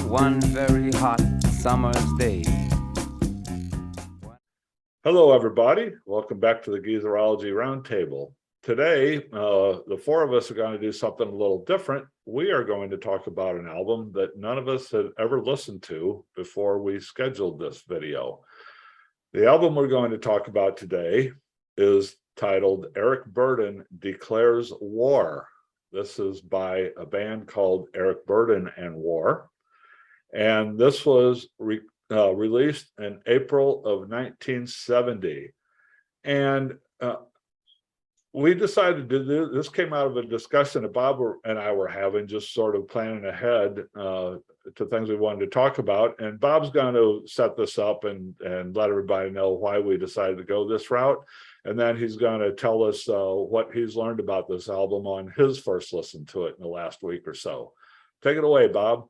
one very hot summer's day. Hello, everybody. Welcome back to the Geezerology Roundtable. Today, the four of us are going to do something a little different. We are going to talk about an album that none of us had ever listened to before we scheduled this video. The album we're going to talk about today is titled Eric Burdon Declares War. This is by a band called Eric Burdon and War. And this was released in April of 1970. And we decided to do this. Came out of a discussion that Bob and I were having, just sort of planning ahead to things we wanted to talk about. And Bob's going to set this up and let everybody know why we decided to go this route. And then he's going to tell us what he's learned about this album on his first listen to it in the last week or so. Take it away, Bob.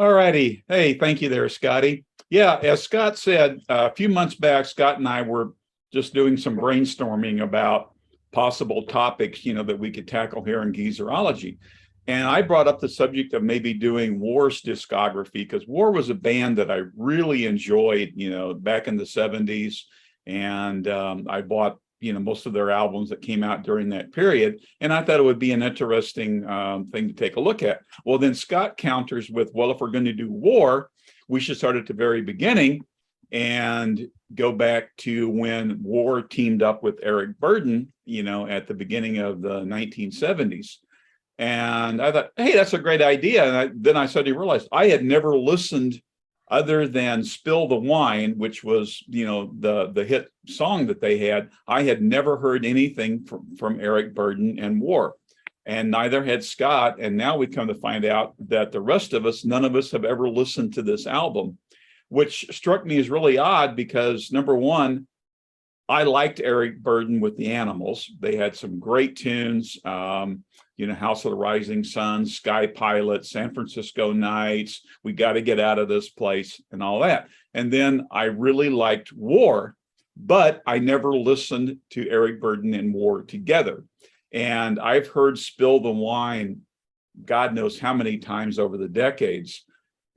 All righty. Hey, thank you there, Scotty. Yeah, as Scott said, a few months back, Scott and I were just doing some brainstorming about possible topics, that we could tackle here in Geezerology. And I brought up the subject of maybe doing War's discography, because War was a band that I really enjoyed, back in the 70s. And I bought, most of their albums that came out during that period. And I thought it would be an interesting thing to take a look at. Well, then Scott counters with, well, if we're going to do War, we should start at the very beginning and go back to when War teamed up with Eric Burdon, at the beginning of the 1970s. And I thought, hey, that's a great idea. And then I suddenly realized I had never listened other than Spill the Wine, which was, the hit song that they had. I had never heard anything from Eric Burdon and War, and neither had Scott. And now we come to find out that the rest of us, none of us have ever listened to this album, which struck me as really odd because, number one, I liked Eric Burdon with the Animals. They had some great tunes, House of the Rising Sun, Sky Pilot, San Francisco Nights, We Got to Get Out of This Place, and all that. And then I really liked War, but I never listened to Eric Burdon and War together. And I've heard Spill the Wine, God knows how many times over the decades.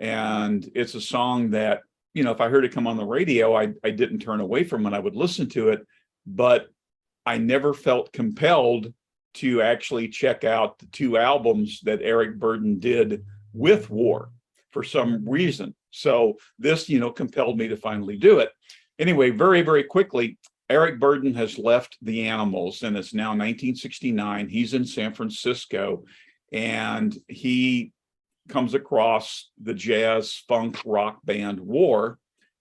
And it's a song that, if I heard it come on the radio, I didn't turn away from it. I would listen to it, but I never felt compelled to actually check out the two albums that Eric Burdon did with War for some reason. So this, compelled me to finally do it. Anyway, very, very quickly, Eric Burdon has left the Animals, and it's now 1969. He's in San Francisco, and he comes across the jazz funk rock band War.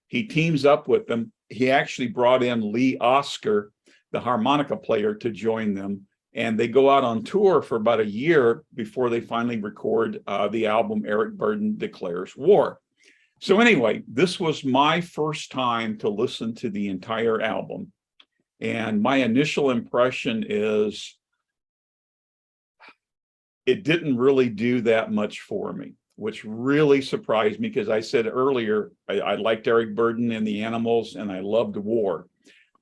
He teams up with them. He actually brought in Lee Oscar, the harmonica player, to join them. And they go out on tour for about a year before they finally record the album Eric Burdon Declares War. So anyway, this was my first time to listen to the entire album. And my initial impression is it didn't really do that much for me, which really surprised me because I said earlier, I liked Eric Burdon and the Animals and I loved War.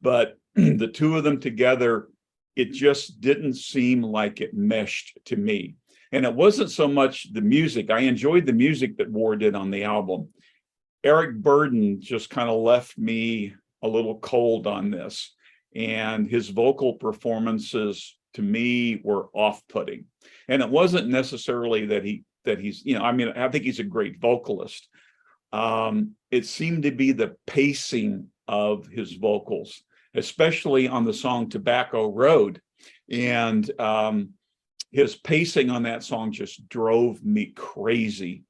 But the two of them together, it just didn't seem like it meshed to me. And it wasn't so much the music. I enjoyed the music that War did on the album. Eric Burdon just kind of left me a little cold on this. And his vocal performances to me were off-putting. And it wasn't necessarily that he's, I think he's a great vocalist. It seemed to be the pacing of his vocals, especially on the song Tobacco Road. And his pacing on that song just drove me crazy.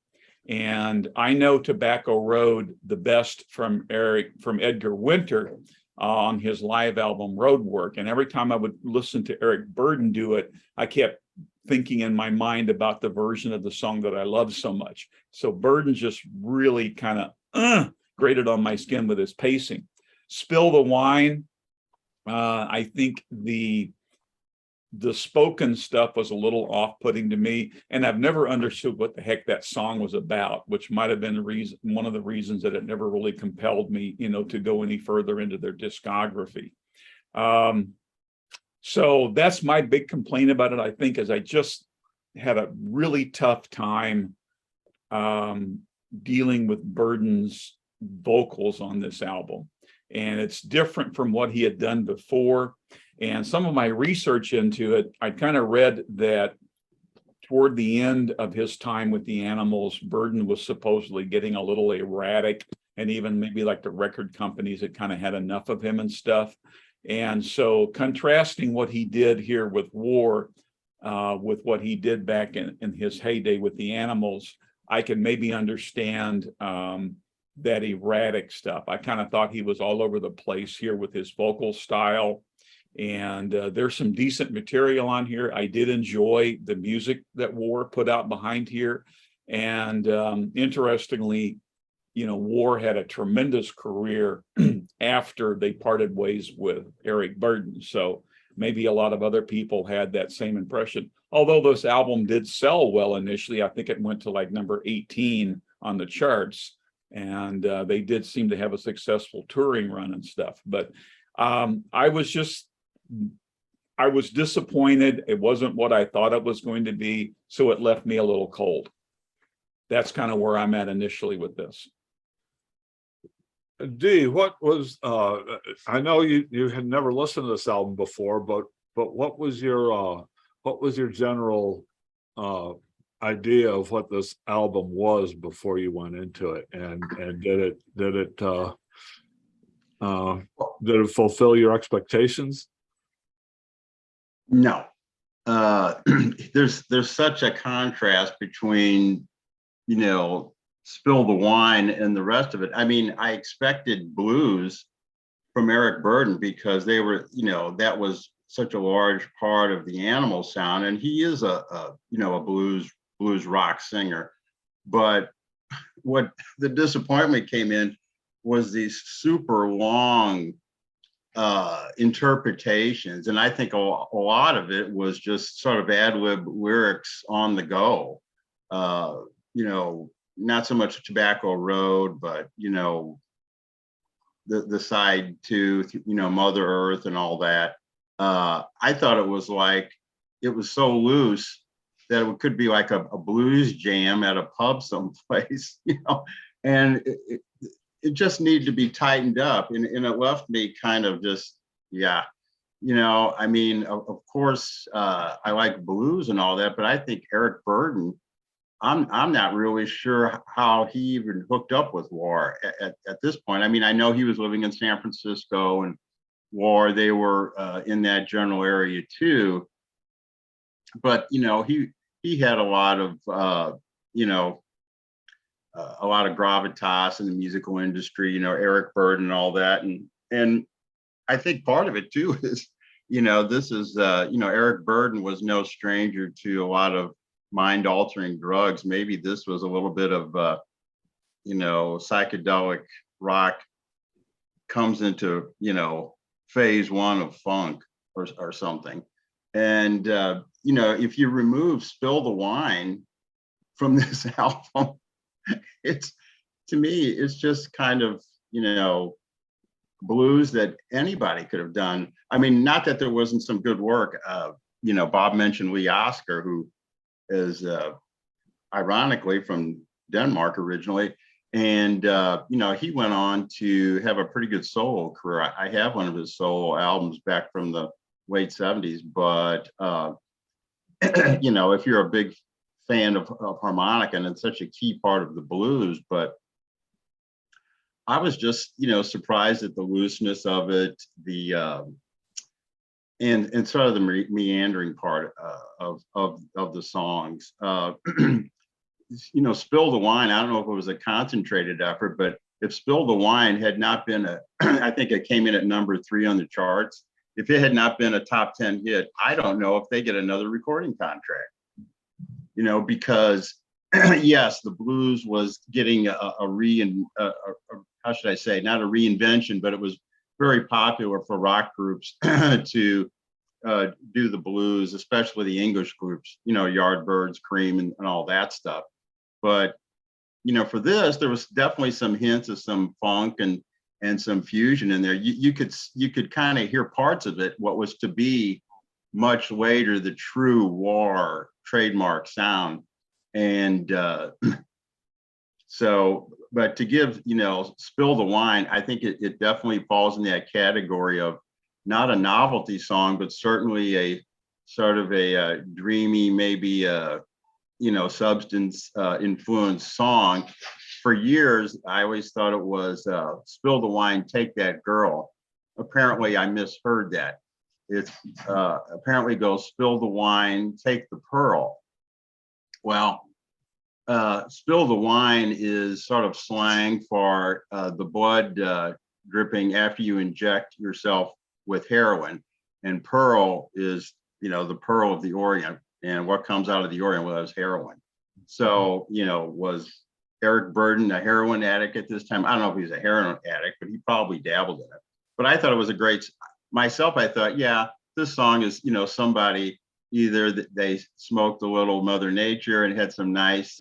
And I know Tobacco Road the best from Edgar Winter on his live album Roadwork. And every time I would listen to Eric Burdon do it, I kept thinking in my mind about the version of the song that I love so much. So Burdon just really kind of grated on my skin with his pacing. Spill the Wine, I think the spoken stuff was a little off-putting to me, and I've never understood what the heck that song was about, which might have been one of the reasons that it never really compelled me, to go any further into their discography. So that's my big complaint about it, I think, is I just had a really tough time dealing with Burdon's vocals on this album. And it's different from what he had done before. And some of my research into it, I kind of read that toward the end of his time with the Animals, Burdon was supposedly getting a little erratic, and even maybe like the record companies had kind of had enough of him and stuff. And so contrasting what he did here with War with what he did back in his heyday with the Animals, I can maybe understand that erratic stuff. I kind of thought he was all over the place here with his vocal style. And there's some decent material on here. I did enjoy the music that War put out behind here. And interestingly, War had a tremendous career after they parted ways with Eric Burdon. So maybe a lot of other people had that same impression. Although this album did sell well initially, I think it went to like number 18 on the charts. And they did seem to have a successful touring run and stuff. But I was disappointed. It wasn't what I thought it was going to be. So it left me a little cold. That's kind of where I'm at initially with this. Dee, what was I know you had never listened to this album before, but what was your general idea of what this album was before you went into it, and did it fulfill your expectations? No. There's such a contrast between, Spill the Wine and the rest of it. I mean, I expected blues from Eric Burdon because they were, that was such a large part of the Animal sound, and he is a blues rock singer. But what the disappointment came in was these super long interpretations, and I think a lot of it was just sort of ad lib lyrics on the go. Not so much Tobacco Road, but the side to Mother Earth and all that. I thought it was so loose that it could be like a blues jam at a pub someplace, and it just needed to be tightened up, and it left me kind of just, I mean, of course, I like blues and all that, but I think Eric Burdon, I'm not really sure how he even hooked up with War at this point. I mean, I know he was living in San Francisco, and War, they were in that general area too, but he had a lot of a lot of gravitas in the musical industry, Eric Burdon and all that. And I think part of it too is, this is, Eric Burdon was no stranger to a lot of mind altering drugs. Maybe this was a little bit of, psychedelic rock comes into, phase one of funk or something. And, if you remove Spill the Wine from this album, to me, it's just kind of, blues that anybody could have done. I mean, not that there wasn't some good work. Bob mentioned Lee Oskar, who is ironically from Denmark originally. And, he went on to have a pretty good solo career. I have one of his solo albums back from the late 70s, but, if you're a big fan of harmonica, and it's such a key part of the blues, but I was just, surprised at the looseness of it, and sort of the meandering part of the songs. Spill the Wine, I don't know if it was a concentrated effort, but if Spill the Wine had not been I think it came in at number 3 on the charts. If it had not been a top 10 hit, I don't know if they get another recording contract. Because yes, the blues was getting how should I say, not a reinvention, but it was very popular for rock groups to do the blues, especially the English groups, Yardbirds, Cream, and all that stuff. But, for this, there was definitely some hints of some funk and some fusion in there. You could kind of hear parts of it, what was to be much later the true War trademark sound. And So, but to give, Spill the Wine, I think it definitely falls in that category of not a novelty song, but certainly a sort of a dreamy, maybe substance influenced song. For years, I always thought it was Spill the Wine, Take That Girl. Apparently, I misheard that. It's apparently goes Spill the Wine, Take the Pearl. Well, spill the wine is sort of slang for the blood dripping after you inject yourself with heroin. And pearl is, the pearl of the Orient. And what comes out of the Orient was heroin. So, was Eric Burdon a heroin addict at this time? I don't know if he's a heroin addict, but he probably dabbled in it. But I thought it was a great, myself, I thought, yeah, this song is, somebody, either they smoked a little Mother Nature and had some nice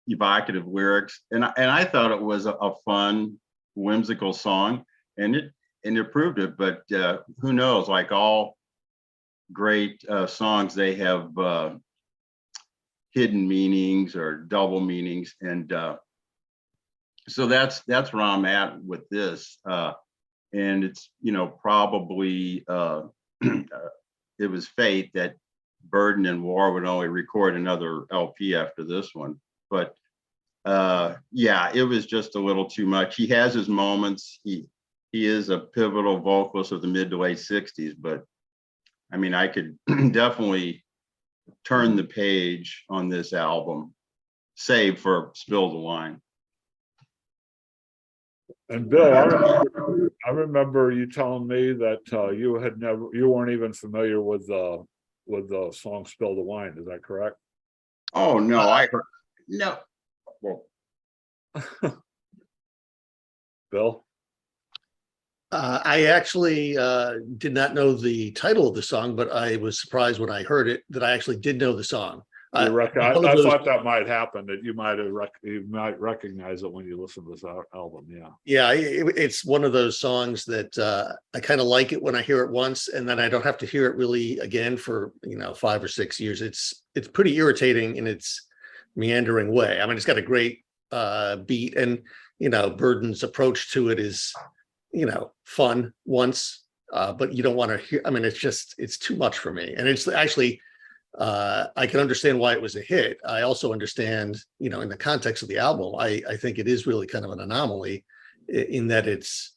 evocative lyrics, and I thought it was a fun, whimsical song, and it proved it. But who knows? Like all great songs, they have hidden meanings or double meanings, and so that's where I'm at with this. And it's probably it was fate that Burdon and War would only record another LP after this one. But yeah, it was just a little too much. He has his moments. He is a pivotal vocalist of the mid to late 60s, but I mean, I could definitely turn the page on this album, save for Spill the Wine. And Bill, I remember you telling me that you weren't even familiar with the song "Spill the Wine." Is that correct? Oh no, I heard no. Well, Bill, I actually did not know the title of the song, but I was surprised when I heard it that I actually did know the song. I thought that might happen. That you might recognize it when you listen to this album. Yeah. Yeah, it's one of those songs that I kind of like it when I hear it once, and then I don't have to hear it really again for 5 or 6 years. It's pretty irritating in its meandering way. I mean, it's got a great beat, and Burdon's approach to it is fun once, but you don't want to hear. I mean, it's too much for me, and it's actually. I can understand why it was a hit. I also understand, in the context of the album, I think it is really kind of an anomaly in that it's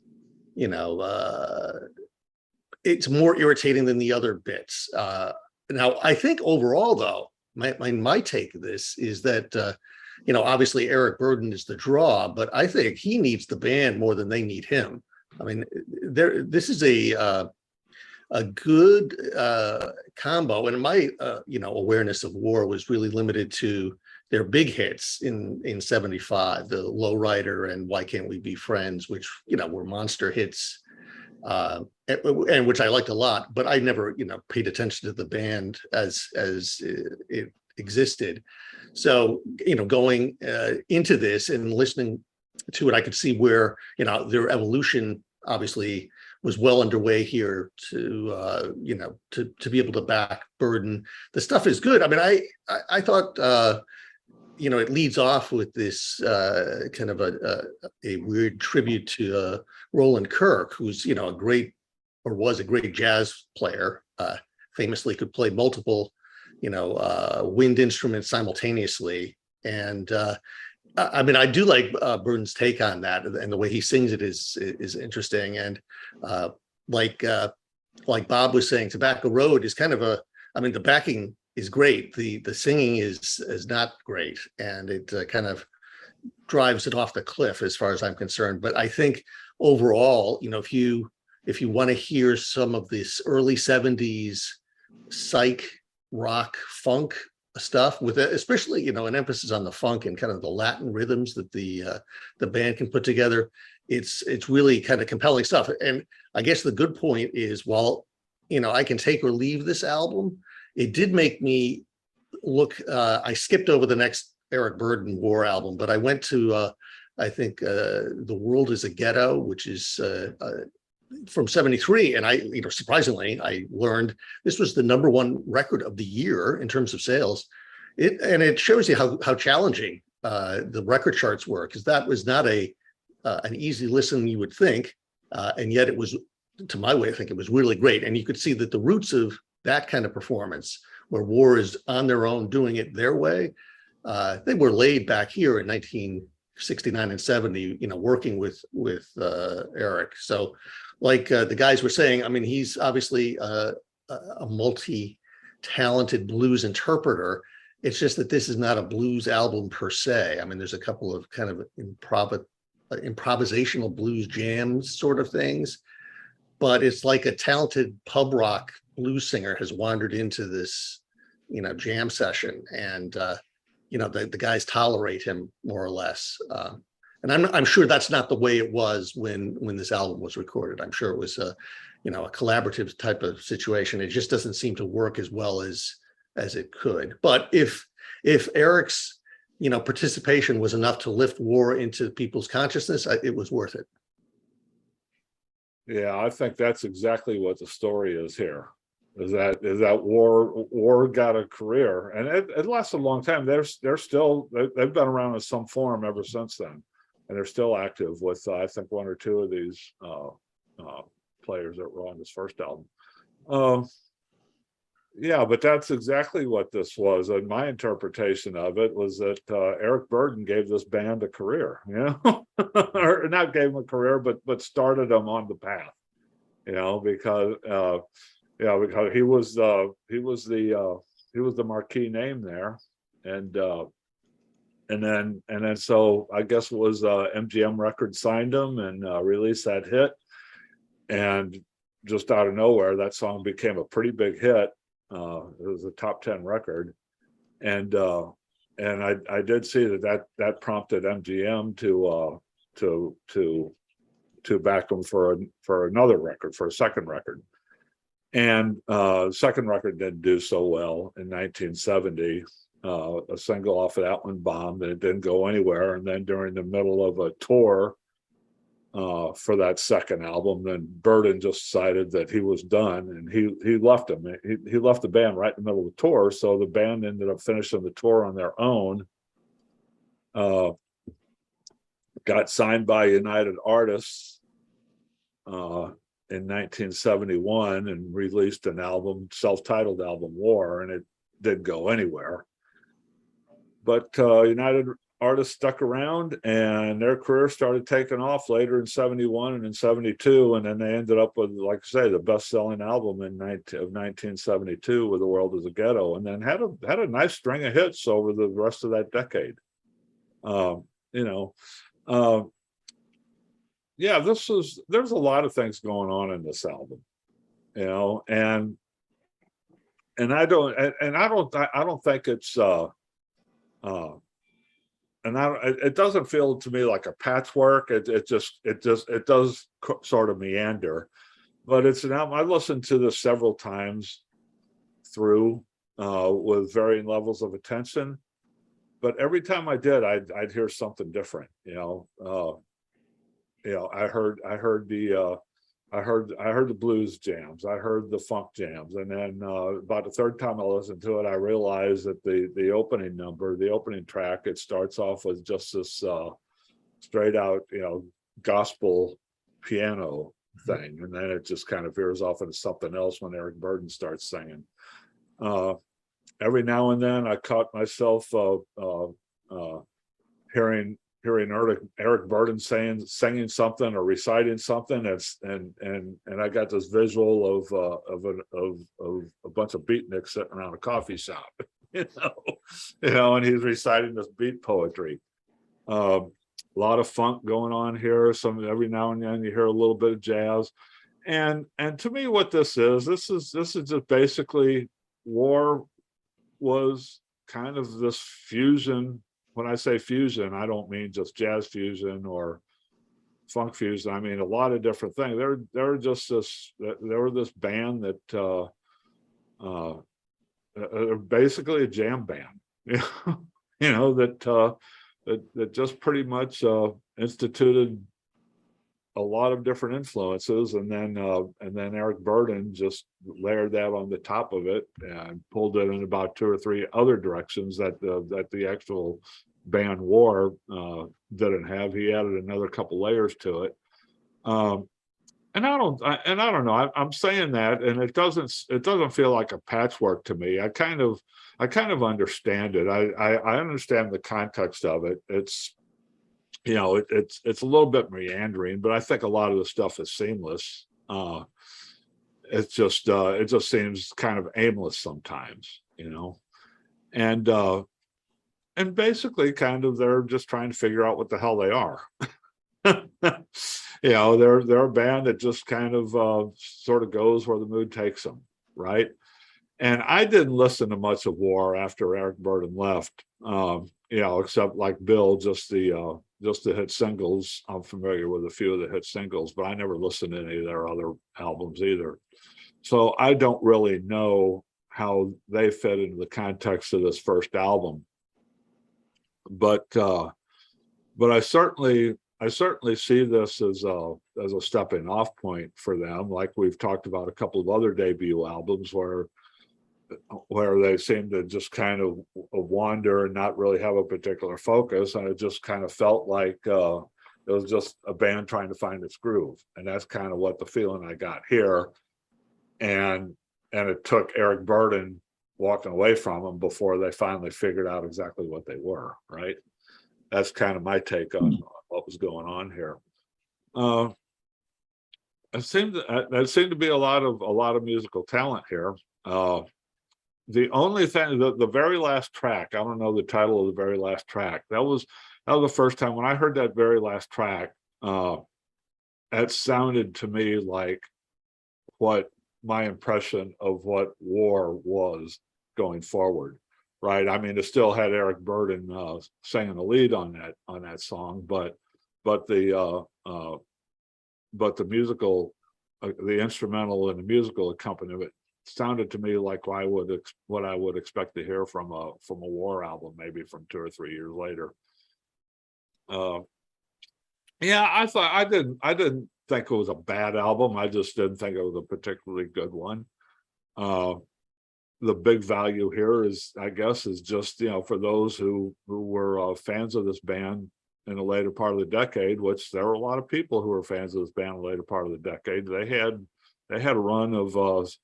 more irritating than the other bits. Now, I think overall, though, my take of this is that, obviously Eric Burdon is the draw, but I think he needs the band more than they need him. I mean, this is a good combo, and my awareness of War was really limited to their big hits in 75, the Lowrider and Why Can't We Be Friends, which were monster hits, and which I liked a lot, but I never paid attention to the band as it existed. So going into this and listening to it, I could see where their evolution obviously was well underway here to be able to back Burdon. The stuff is good. I mean, I thought it leads off with this kind of a weird tribute to Roland Kirk, who's was a great jazz player, famously could play multiple wind instruments simultaneously. And I mean, I do like Burdon's take on that, and the way he sings it is interesting. And like Bob was saying, Tobacco Road is kind of the backing is great. The singing is not great, and it kind of drives it off the cliff as far as I'm concerned. But I think overall, if you want to hear some of this early 70s psych rock funk stuff with it, especially an emphasis on the funk and kind of the Latin rhythms that the band can put together, it's really kind of compelling stuff. And I guess the good point is, while I can take or leave this album, it did make me look. I skipped over the next Eric Burdon War album, but I went to I think The World Is a Ghetto, which is from 73, and I surprisingly I learned this was the #1 record of the year in terms of sales. It shows you how challenging the record charts were, because that was not an easy listen, you would think, and yet it was, to my way, I think it was really great. And you could see that the roots of that kind of performance, where War is on their own doing it their way, they were laid back here in 1969 and 70, working with Eric. So like the guys were saying, I mean, he's obviously a multi-talented blues interpreter. It's just that this is not a blues album per se. I mean, there's a couple of kind of improvisational blues jams sort of things, but it's like a talented pub rock blues singer has wandered into this, jam session, and the guys tolerate him more or less. And I'm sure that's not the way it was when this album was recorded. I'm sure it was a collaborative type of situation. It just doesn't seem to work as well as it could. But if Eric's participation was enough to lift War into people's consciousness, it was worth it. Yeah, I think that's exactly what the story is here. Is that War got a career, and it lasted a long time. They've been around in some form ever since then, and they're still active with I think one or two of these players that were on this first album. Yeah, but that's exactly what this was, and my interpretation of it was that Eric Burdon gave this band a career, or not gave them a career, but started them on the path, because he was the marquee name there, and then so I guess it was MGM Records signed him and released that hit, and just out of nowhere that song became a pretty big hit. It was a top 10 record, and I did see that prompted MGM to back them for another record, for a second record. And second record didn't do so well in 1970. A single off of that one bombed, and it didn't go anywhere. And then during the middle of a tour for that second album, then Burdon just decided that he was done, and he left him. He left the band right in the middle of the tour. So the band ended up finishing the tour on their own. Got signed by United Artists in 1971 and released an album, self-titled album, War, and it didn't go anywhere. But United Artists stuck around, and their career started taking off later in 71 and in 72, and then they ended up with, like I say, the best-selling album of 1972 with The World Is a Ghetto, and then had a nice string of hits over the rest of that decade. Yeah, there's a lot of things going on in this album, and I don't think it's it doesn't feel to me like a patchwork. It does sort of meander, but it's an album. I listened to this several times through with varying levels of attention, but every time I did, I'd hear something different. I heard the blues jams, I heard the funk jams, and then about the third time I listened to it, I realized that the opening number, the opening track, it starts off with just this straight out, gospel piano thing, and then it just kind of veers off into something else when Eric Burdon starts singing. Every now and then I caught myself hearing Eric Burdon singing something or reciting something, and I got this visual of a bunch of beatniks sitting around a coffee shop, and he's reciting this beat poetry. A lot of funk going on here. Every now and then you hear a little bit of jazz, and to me, what this is just basically War was kind of this fusion. When I say fusion, I don't mean just jazz fusion or funk fusion. I mean a lot of different things. They're this band that basically a jam band, that just pretty much instituted a lot of different influences, and then Eric Burdon just layered that on the top of it and pulled it in about two or three other directions that the actual band War didn't have. He added another couple layers to it. And I don't know. I'm saying that, and it doesn't feel like a patchwork to me. I kind of understand it. I understand the context of it. It's, it's a little bit meandering, but I think a lot of the stuff is seamless. It just seems kind of aimless sometimes, and basically kind of they're just trying to figure out what the hell they are. They're a band that just kind of sort of goes where the mood takes them, right? And I didn't listen to much of War after Eric Burdon left, except like Bill, just the hit singles. I'm familiar with a few of the hit singles, but I never listened to any of their other albums either. So I don't really know how they fit into the context of this first album. But I certainly see this as a stepping off point for them, like we've talked about a couple of other debut albums where they seem to just kind of wander and not really have a particular focus, and it just kind of felt like it was just a band trying to find its groove, and that's kind of what the feeling I got here. And it took Eric Burdon walking away from them before they finally figured out exactly what they were, right? That's kind of my take on what was going on here. There seemed to be a lot of musical talent here. The only thing, the very last track, I don't know the title of the very last track. That was the first time when I heard that very last track. It sounded to me like what my impression of what War was going forward, right? I mean, it still had Eric Burdon singing the lead on that song, but the musical, the instrumental and the musical accompaniment sounded to me like what I would expect to hear from a War album, maybe from 2 or 3 years later. I didn't think it was a bad album. I just didn't think it was a particularly good one. The big value here is, I guess, is just, for those who were fans of this band in the later part of the decade, which there were a lot of people who were fans of this band in the later part of the decade. They had a run of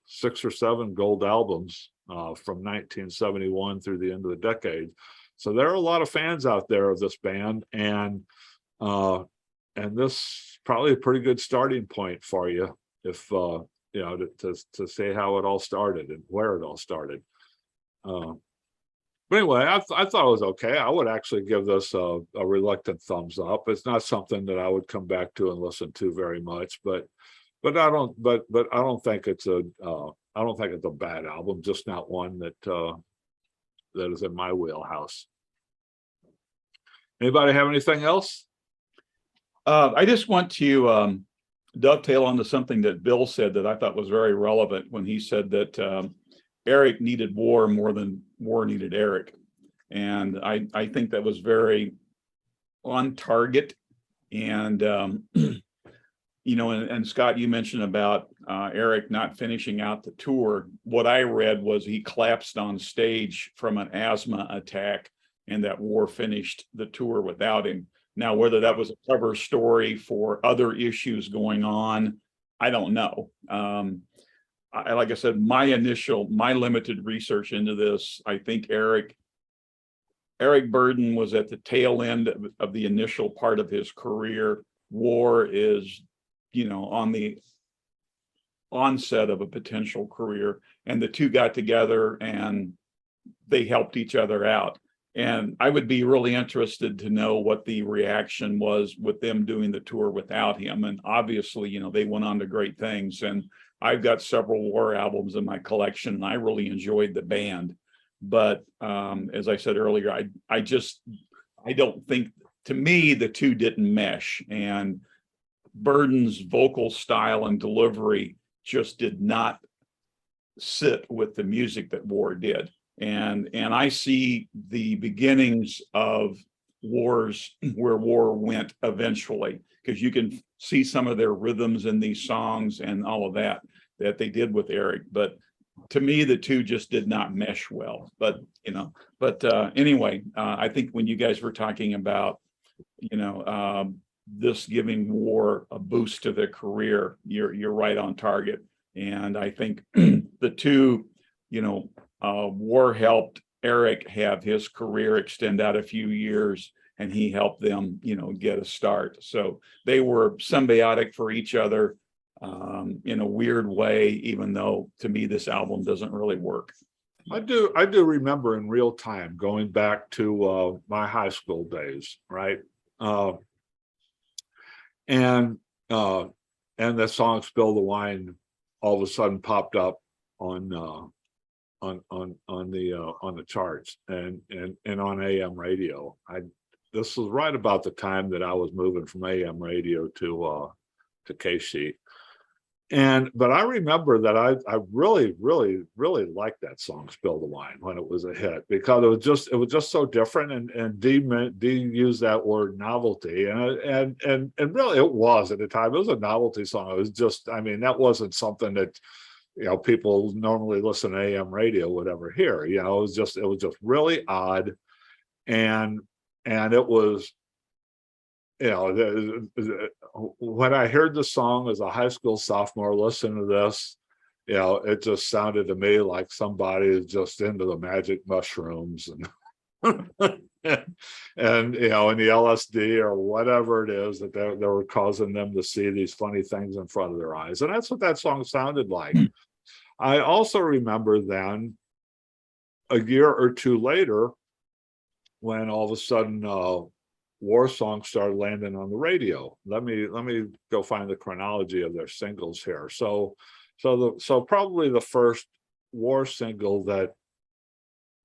6 or 7 gold albums from 1971 through the end of the decade. So there are a lot of fans out there of this band, and this probably a pretty good starting point for you if to say how it all started and where it all started. But anyway, I thought it was okay. I would actually give this a reluctant thumbs up. It's not something that I would come back to and listen to very much, but I don't think it's a bad album, just not one that is in my wheelhouse. Anybody have anything else? I just want to dovetail onto something that Bill said that I thought was very relevant when he said that Eric needed War more than War needed Eric. And I think that was very on target. And, and Scott, you mentioned about Eric not finishing out the tour. What I read was he collapsed on stage from an asthma attack, and that War finished the tour without him. Now, whether that was a clever story for other issues going on, I don't know. Like I said, my limited research into this, I think Eric Burdon was at the tail end of the initial part of his career. War is, on the onset of a potential career, and the two got together and they helped each other out. And I would be really interested to know what the reaction was with them doing the tour without him. And obviously, they went on to great things. And I've got several War albums in my collection, and I really enjoyed the band. But as I said earlier, I don't think, to me, the two didn't mesh. And Burdon's vocal style and delivery just did not sit with the music that War did. And I see the beginnings of wars where War went eventually, because you can see some of their rhythms in these songs and all of that they did with Eric. But to me, the two just did not mesh well. But anyway, I think when you guys were talking about, this giving War a boost to their career, you're right on target. And I think the two, War helped Eric have his career extend out a few years, and he helped them, get a start. So they were symbiotic for each other in a weird way, even though to me this album doesn't really work. I do remember in real time going back to my high school days, right? And the song "Spill the Wine" all of a sudden popped up on the charts and on AM radio. This was right about the time that I was moving from AM radio to KC. But I remember that I really liked that song "Spill the Wine" when it was a hit, because it was just so different, and D used that word novelty, and really it was at the time. It was a novelty song. It was just, that wasn't something that people normally listen to AM radio would ever hear. It was just really odd, and it was, when I heard the song as a high school sophomore, listen to this, it just sounded to me like somebody is just into the magic mushrooms and and the LSD or whatever it is that they were causing them to see these funny things in front of their eyes. And that's what that song sounded like. I also remember then a year or two later, when all of a sudden War songs started landing on the radio. Let me go find the chronology of their singles here. So probably the first War single that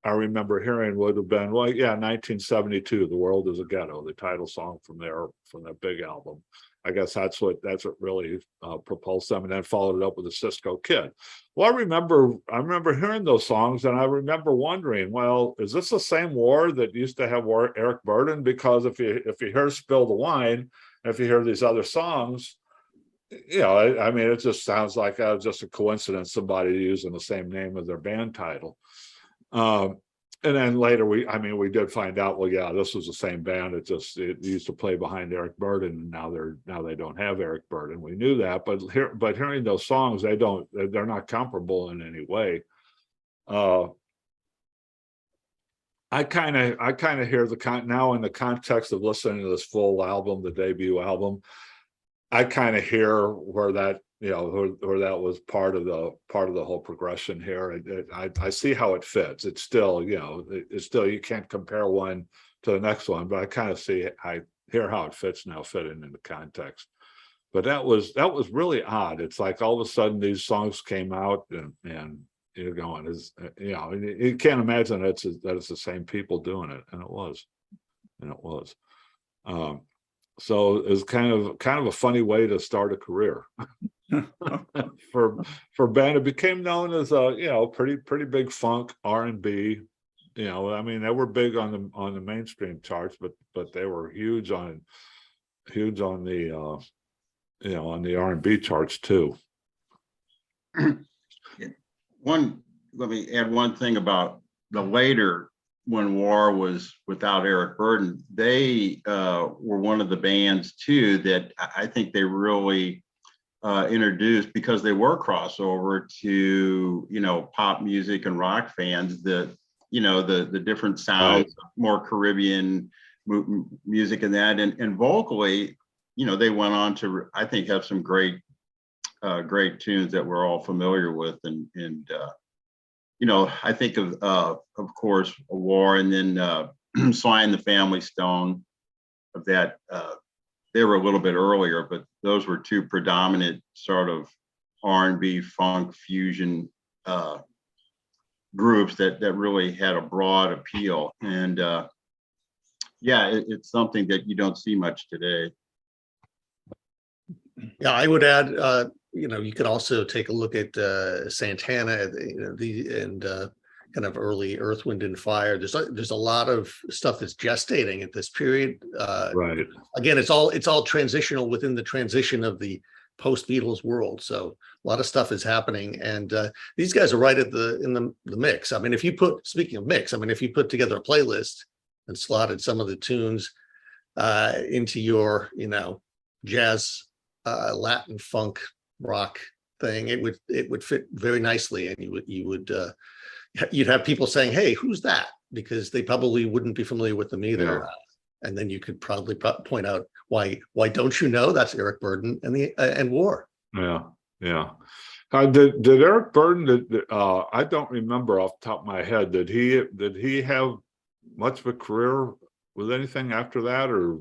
I remember hearing would have been, 1972, "The World Is a Ghetto," the title song from that big album. I guess that's what really propulsed them, and then followed it up with the Cisco Kid. Well, I remember hearing those songs, and I remember wondering, well, is this the same War that used to have Eric Burdon? Because if you hear "Spill the Wine," if you hear these other songs, it just sounds like just a coincidence, somebody using the same name as their band title. And then later we did find out, well, yeah, this was the same band. It used to play behind Eric Burdon, and now they don't have Eric Burdon. We knew that, but hearing those songs, they're not comparable in any way. I kind of hear now in the context of listening to this full album, the debut album, I kind of hear where that where that was part of the whole progression here. I see how it fits. It's still, you can't compare one to the next one, but I kind of I hear how it fits now, fitting in the context. But that was really odd. It's like all of a sudden these songs came out, and you're going, you can't imagine that it's the same people doing it, and it was. So it was kind of a funny way to start a career. for band. It became known as a pretty big funk R&B. They were big on the mainstream charts, but they were huge on the on the R&B charts too. Let me add one thing about the later, when War was without Eric Burdon. They were one of the bands too that I think they really introduced, because they were crossover to pop music and rock fans, the different sounds, more Caribbean music and that, and vocally, they went on to, I think, have some great tunes that we're all familiar with, and I think of course War, and then Sly and the Family Stone, of that. They were a little bit earlier, but those were two predominant sort of R&B funk fusion groups that really had a broad appeal. And it's something that you don't see much today. Yeah, I would add, you could also take a look at Santana, and kind of early Earth, Wind and Fire. There's a lot of stuff that's gestating at this period. Right. Again, it's all transitional within the transition of the post-Beatles world. So a lot of stuff is happening, and these guys are right at the mix. I mean, if you put, speaking of mix, I mean, if you put together a playlist and slotted some of the tunes into your, jazz, Latin funk rock thing, it would fit very nicely, and you'd have people saying, "Hey, who's that?" Because they probably wouldn't be familiar with them either. Yeah. And then you could probably point out why don't you know that's Eric Burdon and War. Yeah. Did Eric Burdon? I don't remember off the top of my head. Did he have much of a career with anything after that, or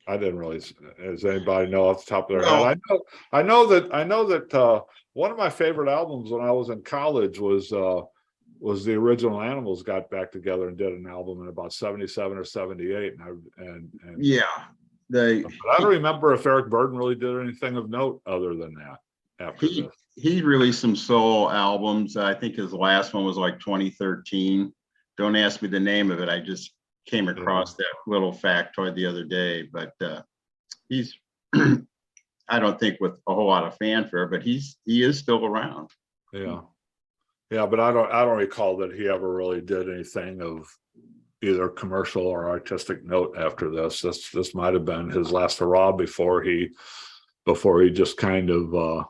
I didn't really? Does anybody know off the top of their head? I know that one of my favorite albums when I was in college was the original Animals got back together and did an album in about 77 or 78, and Yeah. but I don't remember if Eric Burdon really did anything of note other than that after this. He released some solo albums. I think his last one was like 2013. Don't ask me the name of it. I just came across that little factoid the other day, but he's I don't think with a whole lot of fanfare, but he is still around. Yeah, but I don't recall that he ever really did anything of either commercial or artistic note after this. This might have been his last hurrah before he just kind of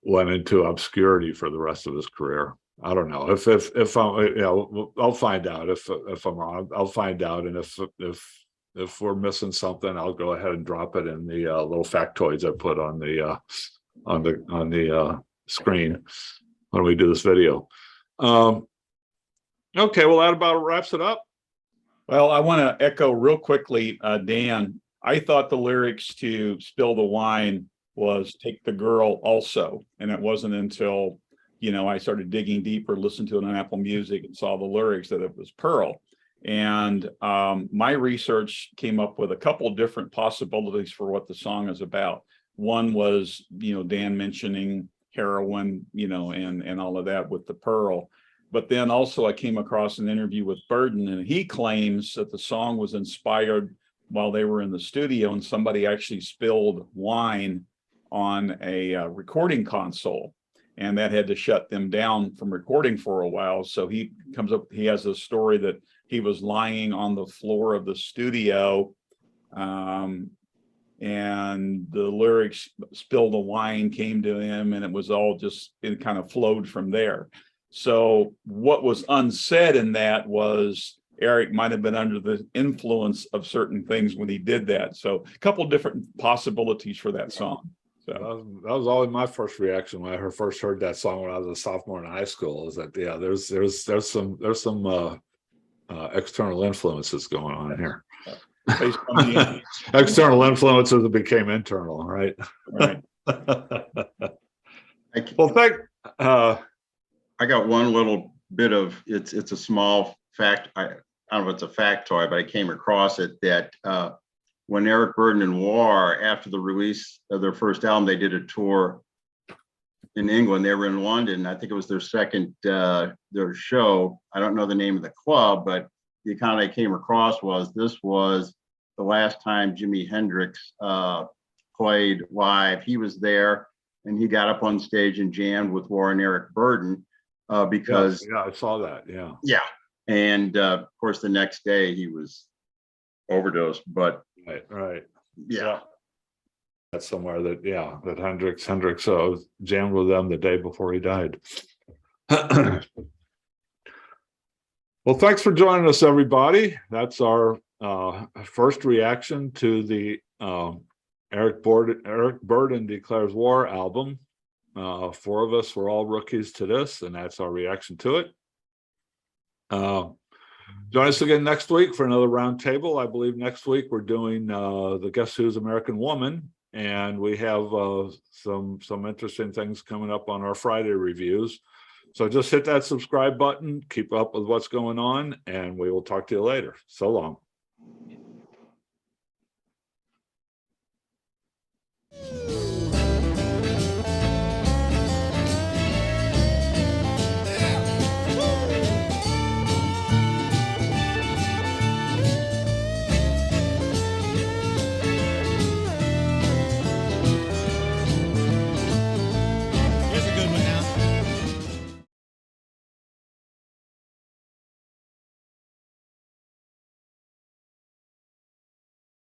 went into obscurity for the rest of his career. I don't know if I'm I'll find out if I'm wrong. I'll find out, and if we're missing something, I'll go ahead and drop it in the little factoids I put on the screen when we do this video. Okay, well, that about wraps it up. Well, I want to echo real quickly, Dan. I thought the lyrics to Spill the Wine was Take the Girl also. And it wasn't until, I started digging deeper, listened to it on Apple Music and saw the lyrics that it was Pearl. And my research came up with a couple of different possibilities for what the song is about. One was, Dan mentioning heroin, and all of that with the Pearl. But then also I came across an interview with Burdon, and he claims that the song was inspired while they were in the studio and somebody actually spilled wine on a recording console, and that had to shut them down from recording for a while. So he has a story that he was lying on the floor of the studio, and the lyrics "Spill the Wine" came to him, and it was all it kind of flowed from there. So what was unsaid in that was Eric might have been under the influence of certain things when he did that. So a couple of different possibilities for that song. So that was always my first reaction when I first heard that song when I was a sophomore in high school. Is that there's some external influences going on here. based on the External influences that became internal, right? right. Well, I got one little bit of it's a small fact. I don't know if it's a factoid, but I came across it that when Eric Burdon and War, after the release of their first album, they did a tour in England. They were in London. I think it was their second their show. I don't know the name of the club, but the account I came across was this was the last time Jimi Hendrix played live. He was there, and he got up on stage and jammed with War and Eric Burdon. Because I saw that. Yeah. And of course the next day he was overdosed, but right. Yeah. That's somewhere that Hendrix jammed with them the day before he died. Well, thanks for joining us, everybody. That's our first reaction to the Eric Burdon Declares War album. Four of us were all rookies to this, and that's our reaction to it. Join us again next week for another roundtable. I believe next week we're doing the Guess Who's American Woman, and we have some interesting things coming up on our Friday reviews. So just hit that subscribe button, keep up with what's going on, and we will talk to you later. So long.